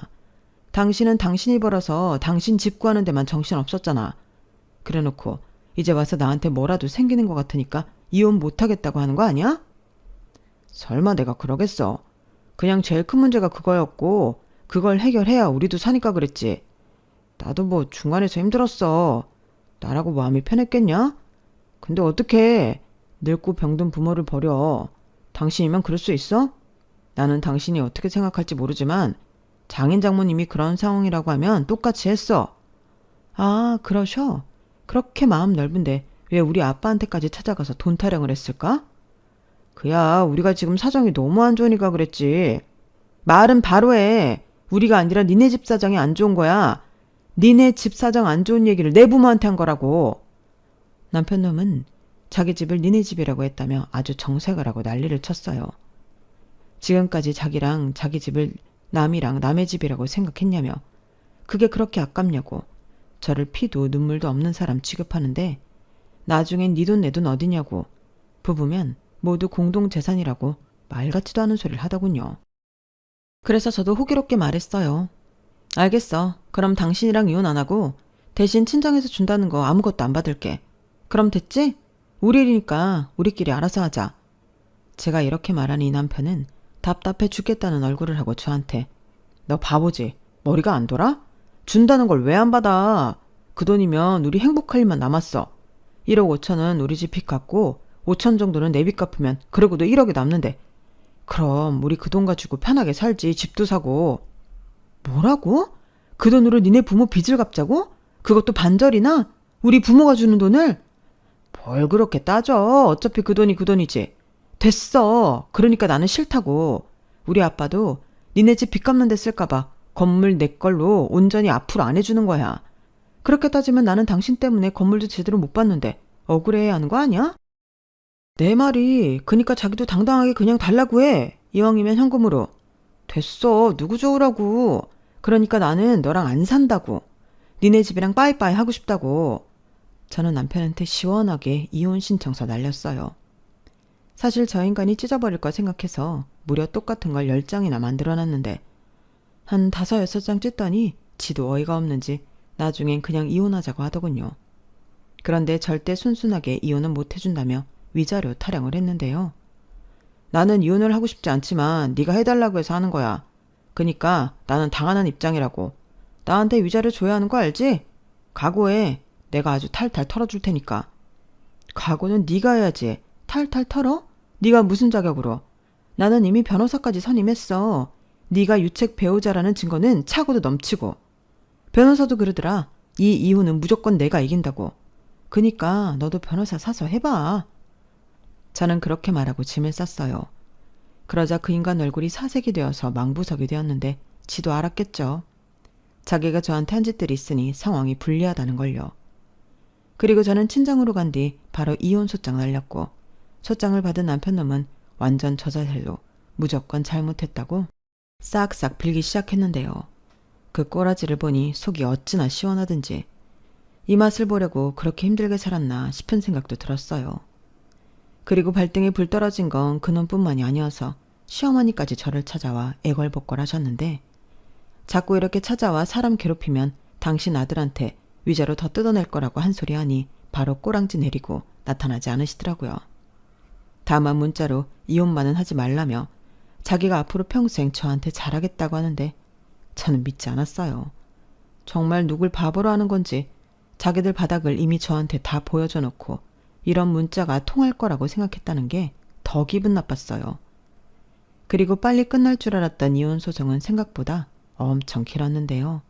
당신은 당신이 벌어서 당신 집 구하는 데만 정신 없었잖아. 그래놓고 이제 와서 나한테 뭐라도 생기는 것 같으니까 이혼 못하겠다고 하는 거 아니야? 설마 내가 그러겠어. 그냥 제일 큰 문제가 그거였고 그걸 해결해야 우리도 사니까 그랬지. 나도 뭐 중간에서 힘들었어. 나라고 마음이 편했겠냐? 근데 어떡해. 늙고 병든 부모를 버려. 당신이면 그럴 수 있어? 나는 당신이 어떻게 생각할지 모르지만 장인 장모님이 그런 상황이라고 하면 똑같이 했어. 아, 그러셔? 그렇게 마음 넓은데 왜 우리 아빠한테까지 찾아가서 돈 타령을 했을까? 그야 우리가 지금 사정이 너무 안 좋으니까 그랬지. 말은 바로 해. 우리가 아니라 니네 집 사정이 안 좋은 거야. 니네 집 사정 안 좋은 얘기를 내 부모한테 한 거라고. 남편 놈은 자기 집을 니네 집이라고 했다며 아주 정색을 하고 난리를 쳤어요. 지금까지 자기랑 자기 집을 남이랑 남의 집이라고 생각했냐며 그게 그렇게 아깝냐고 저를 피도 눈물도 없는 사람 취급하는데 나중엔 니 돈 내 돈 어디냐고 부부면 모두 공동재산이라고 말 같지도 않은 소리를 하더군요. 그래서 저도 호기롭게 말했어요. 알겠어. 그럼 당신이랑 이혼 안 하고 대신 친정에서 준다는 거 아무것도 안 받을게. 그럼 됐지? 우리 일이니까 우리끼리 알아서 하자. 제가 이렇게 말하니 남편은 답답해 죽겠다는 얼굴을 하고 저한테 너 바보지? 머리가 안 돌아? 준다는 걸 왜 안 받아? 그 돈이면 우리 행복할 일만 남았어. 1억 5천은 우리 집 빚 갚고 5천 정도는 내 빚 갚으면 그러고도 1억이 남는데 그럼 우리 그 돈 가지고 편하게 살지. 집도 사고. 뭐라고? 그 돈으로 니네 부모 빚을 갚자고? 그것도 반절이나? 우리 부모가 주는 돈을? 뭘 그렇게 따져. 어차피 그 돈이 그 돈이지. 됐어. 그러니까 나는 싫다고. 우리 아빠도 니네 집 빚 갚는 데 쓸까봐 건물 내 걸로 온전히 앞으로 안 해주는 거야. 그렇게 따지면 나는 당신 때문에 건물도 제대로 못 받는데 억울해야 하는 거 아니야? 내 말이 그니까 자기도 당당하게 그냥 달라고 해. 이왕이면 현금으로. 됐어. 누구 좋으라고. 그러니까 나는 너랑 안 산다고. 니네 집이랑 빠이빠이 하고 싶다고. 저는 남편한테 시원하게 이혼 신청서 날렸어요. 사실 저 인간이 찢어버릴 걸 생각해서 무려 똑같은 걸 10장이나 만들어놨는데 한 5, 6장 찢더니 지도 어이가 없는지 나중엔 그냥 이혼하자고 하더군요. 그런데 절대 순순하게 이혼은 못 해준다며 위자료 타령을 했는데요. 나는 이혼을 하고 싶지 않지만 네가 해달라고 해서 하는 거야. 그니까 나는 당하는 입장이라고. 나한테 위자료 줘야 하는 거 알지? 각오해. 내가 아주 탈탈 털어줄 테니까. 각오는 네가 해야지. 탈탈 털어? 네가 무슨 자격으로? 나는 이미 변호사까지 선임했어. 네가 유책 배우자라는 증거는 차고도 넘치고. 변호사도 그러더라. 이 이혼은 무조건 내가 이긴다고. 그니까 너도 변호사 사서 해봐. 저는 그렇게 말하고 짐을 쌌어요. 그러자 그 인간 얼굴이 사색이 되어서 망부석이 되었는데 지도 알았겠죠. 자기가 저한테 한 짓들이 있으니 상황이 불리하다는 걸요. 그리고 저는 친정으로 간 뒤 바로 이혼 소장 날렸고 소장을 받은 남편 놈은 완전 저 자세로 무조건 잘못했다고 싹싹 빌기 시작했는데요. 그 꼬라지를 보니 속이 어찌나 시원하든지 이 맛을 보려고 그렇게 힘들게 살았나 싶은 생각도 들었어요. 그리고 발등에 불 떨어진 건 그놈뿐만이 아니어서 시어머니까지 저를 찾아와 애걸복걸하셨는데 자꾸 이렇게 찾아와 사람 괴롭히면 당신 아들한테 위자료 더 뜯어낼 거라고 한 소리 하니 바로 꼬랑지 내리고 나타나지 않으시더라고요. 다만 문자로 이혼만은 하지 말라며 자기가 앞으로 평생 저한테 잘하겠다고 하는데 저는 믿지 않았어요. 정말 누굴 바보로 하는 건지 자기들 바닥을 이미 저한테 다 보여줘 놓고 이런 문자가 통할 거라고 생각했다는 게 더 기분 나빴어요. 그리고 빨리 끝날 줄 알았던 이혼 소송은 생각보다 엄청 길었는데요.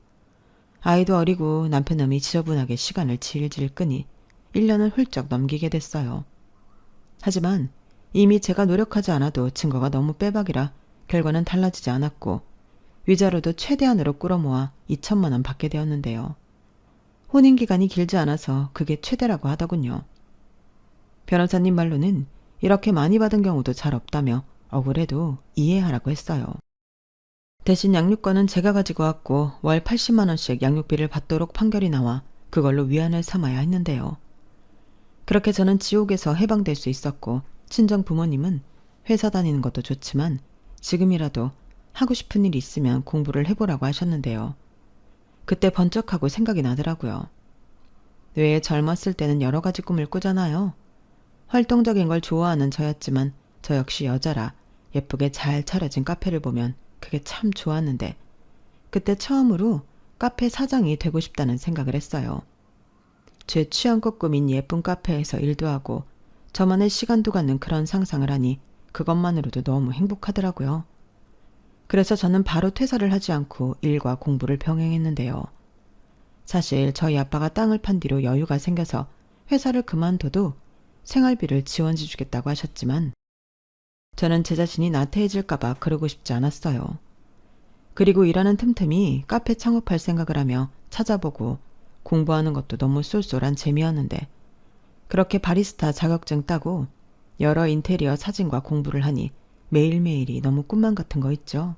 아이도 어리고 남편놈이 지저분하게 시간을 질질 끄니 1년을 훌쩍 넘기게 됐어요. 하지만 이미 제가 노력하지 않아도 증거가 너무 빼박이라 결과는 달라지지 않았고 위자료도 최대한으로 끌어모아 2천만 원 받게 되었는데요. 혼인기간이 길지 않아서 그게 최대라고 하더군요. 변호사님 말로는 이렇게 많이 받은 경우도 잘 없다며 억울해도 이해하라고 했어요. 대신 양육권은 제가 가지고 왔고 월 80만 원씩 양육비를 받도록 판결이 나와 그걸로 위안을 삼아야 했는데요. 그렇게 저는 지옥에서 해방될 수 있었고 친정 부모님은 회사 다니는 것도 좋지만 지금이라도 하고 싶은 일 있으면 공부를 해보라고 하셨는데요. 그때 번쩍하고 생각이 나더라고요. 왜 젊었을 때는 여러 가지 꿈을 꾸잖아요. 활동적인 걸 좋아하는 저였지만 저 역시 여자라 예쁘게 잘 차려진 카페를 보면 그게 참 좋았는데 그때 처음으로 카페 사장이 되고 싶다는 생각을 했어요. 제 취향껏 꾸민 예쁜 카페에서 일도 하고 저만의 시간도 갖는 그런 상상을 하니 그것만으로도 너무 행복하더라고요. 그래서 저는 바로 퇴사를 하지 않고 일과 공부를 병행했는데요. 사실 저희 아빠가 땅을 판 뒤로 여유가 생겨서 회사를 그만둬도 생활비를 지원해 주겠다고 하셨지만 저는 제 자신이 나태해질까봐 그러고 싶지 않았어요. 그리고 일하는 틈틈이 카페 창업할 생각을 하며 찾아보고 공부하는 것도 너무 쏠쏠한 재미였는데 그렇게 바리스타 자격증 따고 여러 인테리어 사진과 공부를 하니 매일매일이 너무 꿈만 같은 거 있죠.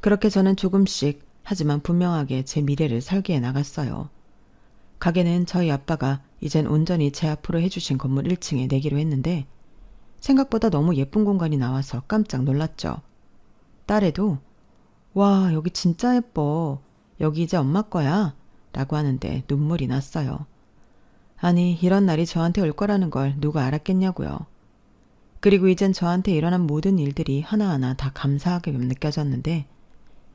그렇게 저는 조금씩 하지만 분명하게 제 미래를 설계해 나갔어요. 가게는 저희 아빠가 이젠 온전히 제 앞으로 해주신 건물 1층에 내기로 했는데 생각보다 너무 예쁜 공간이 나와서 깜짝 놀랐죠. 딸애도 와 여기 진짜 예뻐. 여기 이제 엄마 거야. 라고 하는데 눈물이 났어요. 아니 이런 날이 저한테 올 거라는 걸 누가 알았겠냐고요. 그리고 이젠 저한테 일어난 모든 일들이 하나하나 다 감사하게 느껴졌는데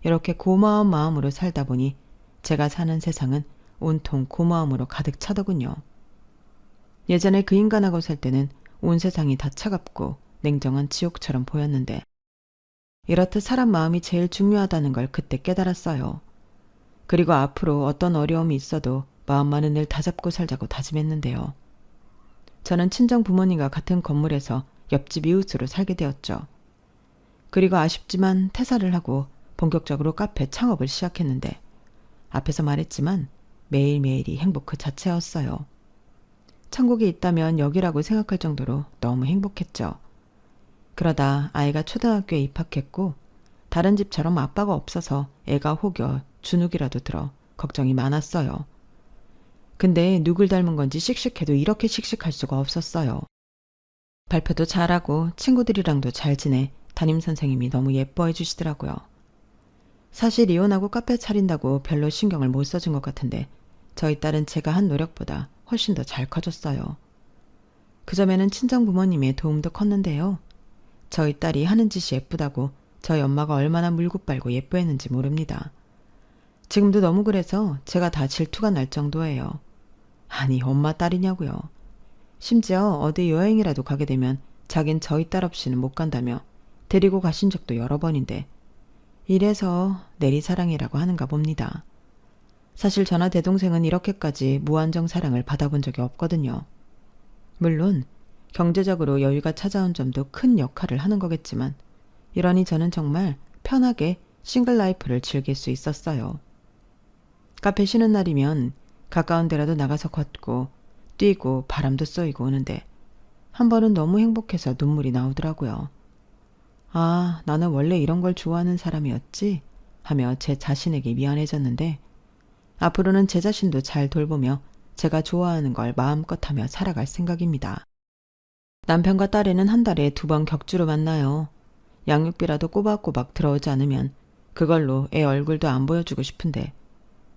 이렇게 고마운 마음으로 살다 보니 제가 사는 세상은 온통 고마움으로 가득 차더군요. 예전에 그 인간하고 살 때는 온 세상이 다 차갑고 냉정한 지옥처럼 보였는데 이렇듯 사람 마음이 제일 중요하다는 걸 그때 깨달았어요. 그리고 앞으로 어떤 어려움이 있어도 마음만은 늘 다잡고 살자고 다짐했는데요. 저는 친정 부모님과 같은 건물에서 옆집 이웃으로 살게 되었죠. 그리고 아쉽지만 퇴사를 하고 본격적으로 카페 창업을 시작했는데 앞에서 말했지만 매일매일이 행복 그 자체였어요. 천국이 있다면 여기라고 생각할 정도로 너무 행복했죠. 그러다 아이가 초등학교에 입학했고 다른 집처럼 아빠가 없어서 애가 혹여 주눅이라도 들어 걱정이 많았어요. 근데 누굴 닮은 건지 씩씩해도 이렇게 씩씩할 수가 없었어요. 발표도 잘하고 친구들이랑도 잘 지내 담임선생님이 너무 예뻐해 주시더라고요. 사실 이혼하고 카페 차린다고 별로 신경을 못 써준 것 같은데 저희 딸은 제가 한 노력보다 훨씬 더 잘 커졌어요. 그 점에는 친정 부모님의 도움도 컸는데요. 저희 딸이 하는 짓이 예쁘다고 저희 엄마가 얼마나 물고 빨고 예뻐했는지 모릅니다. 지금도 너무 그래서 제가 다 질투가 날 정도예요. 아니 엄마 딸이냐고요. 심지어 어디 여행이라도 가게 되면 자긴 저희 딸 없이는 못 간다며 데리고 가신 적도 여러 번인데 이래서 내리사랑이라고 하는가 봅니다. 사실 저나 대동생은 이렇게까지 무한정 사랑을 받아본 적이 없거든요. 물론 경제적으로 여유가 찾아온 점도 큰 역할을 하는 거겠지만 이러니 저는 정말 편하게 싱글 라이프를 즐길 수 있었어요. 카페 쉬는 날이면 가까운 데라도 나가서 걷고 뛰고 바람도 쏘이고 오는데 한 번은 너무 행복해서 눈물이 나오더라고요. 아, 나는 원래 이런 걸 좋아하는 사람이었지? 하며 제 자신에게 미안해졌는데 앞으로는 제 자신도 잘 돌보며 제가 좋아하는 걸 마음껏 하며 살아갈 생각입니다. 남편과 딸애는 한 달에 2번 격주로 만나요. 양육비라도 꼬박꼬박 들어오지 않으면 그걸로 애 얼굴도 안 보여주고 싶은데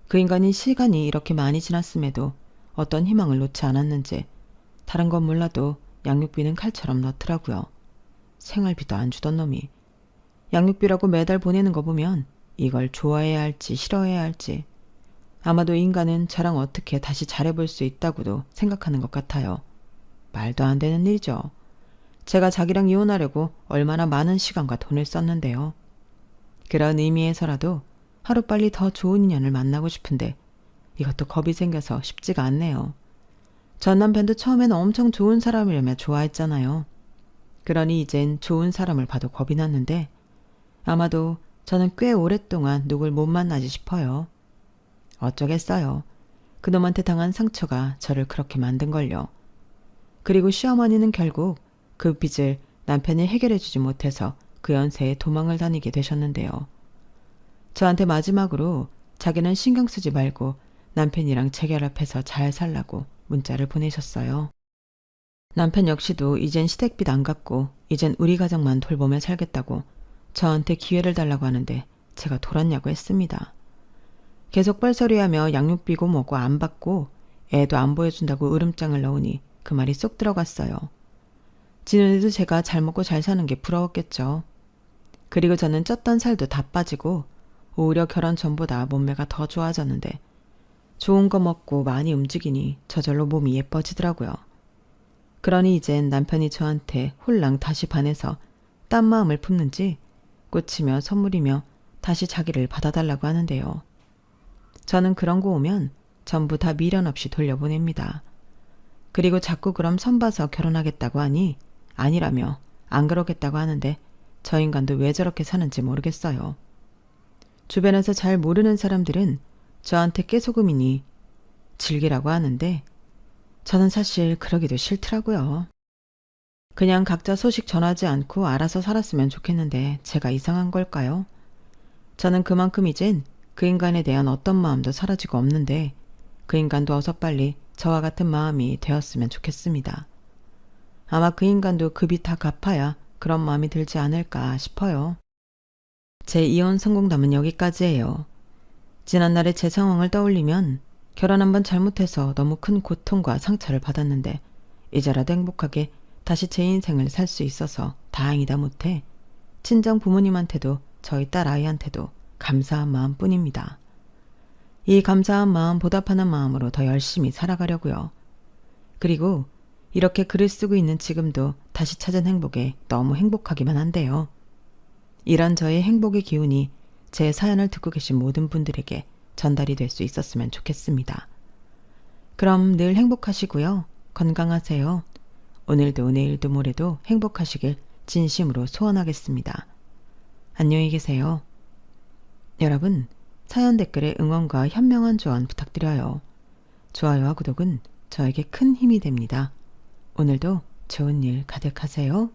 그 인간이 시간이 이렇게 많이 지났음에도 어떤 희망을 놓지 않았는지 다른 건 몰라도 양육비는 칼처럼 넣더라고요. 생활비도 안 주던 놈이 양육비라고 매달 보내는 거 보면 이걸 좋아해야 할지 싫어해야 할지 아마도 인간은 저랑 어떻게 다시 잘해볼 수 있다고도 생각하는 것 같아요. 말도 안 되는 일이죠. 제가 자기랑 이혼하려고 얼마나 많은 시간과 돈을 썼는데요. 그런 의미에서라도 하루빨리 더 좋은 인연을 만나고 싶은데 이것도 겁이 생겨서 쉽지가 않네요. 전 남편도 처음엔 엄청 좋은 사람이라며 좋아했잖아요. 그러니 이젠 좋은 사람을 봐도 겁이 났는데 아마도 저는 꽤 오랫동안 누굴 못 만나지 싶어요. 어쩌겠어요. 그놈한테 당한 상처가 저를 그렇게 만든걸요. 그리고 시어머니는 결국 그 빚을 남편이 해결해주지 못해서 그 연세에 도망을 다니게 되셨는데요. 저한테 마지막으로 자기는 신경 쓰지 말고 남편이랑 재결합해서 잘 살라고 문자를 보내셨어요. 남편 역시도 이젠 시댁빚 안 갚고 이젠 우리 가정만 돌보며 살겠다고 저한테 기회를 달라고 하는데 제가 돌았냐고 했습니다. 계속 뻘소리하며 양육비고 뭐고 안 받고 애도 안 보여준다고 으름장을 넣으니 그 말이 쏙 들어갔어요. 지는애도 제가 잘 먹고 잘 사는 게 부러웠겠죠. 그리고 저는 쪘던 살도 다 빠지고 오히려 결혼 전보다 몸매가 더 좋아졌는데 좋은 거 먹고 많이 움직이니 저절로 몸이 예뻐지더라고요. 그러니 이젠 남편이 저한테 홀랑 다시 반해서 딴 마음을 품는지 꽂히며 선물이며 다시 자기를 받아달라고 하는데요. 저는 그런 거 오면 전부 다 미련 없이 돌려보냅니다. 그리고 자꾸 그럼 선봐서 결혼하겠다고 하니 아니라며 안 그러겠다고 하는데 저 인간도 왜 저렇게 사는지 모르겠어요. 주변에서 잘 모르는 사람들은 저한테 깨소금이니 즐기라고 하는데 저는 사실 그러기도 싫더라고요. 그냥 각자 소식 전하지 않고 알아서 살았으면 좋겠는데 제가 이상한 걸까요? 저는 그만큼 이젠 그 인간에 대한 어떤 마음도 사라지고 없는데 그 인간도 어서 빨리 저와 같은 마음이 되었으면 좋겠습니다. 아마 그 인간도 그 빚 다 갚아야 그런 마음이 들지 않을까 싶어요. 제 이혼 성공담은 여기까지예요. 지난날의 제 상황을 떠올리면 결혼 한번 잘못해서 너무 큰 고통과 상처를 받았는데 이제라도 행복하게 다시 제 인생을 살 수 있어서 다행이다 못해 친정 부모님한테도 저희 딸 아이한테도 감사한 마음뿐입니다. 이 감사한 마음 보답하는 마음으로 더 열심히 살아가려고요. 그리고 이렇게 글을 쓰고 있는 지금도 다시 찾은 행복에 너무 행복하기만 한데요. 이런 저의 행복의 기운이 제 사연을 듣고 계신 모든 분들에게 전달이 될 수 있었으면 좋겠습니다. 그럼 늘 행복하시고요. 건강하세요. 오늘도 내일도 모레도 행복하시길 진심으로 소원하겠습니다. 안녕히 계세요. 여러분, 사연 댓글에 응원과 현명한 조언 부탁드려요. 좋아요와 구독은 저에게 큰 힘이 됩니다. 오늘도 좋은 일 가득하세요.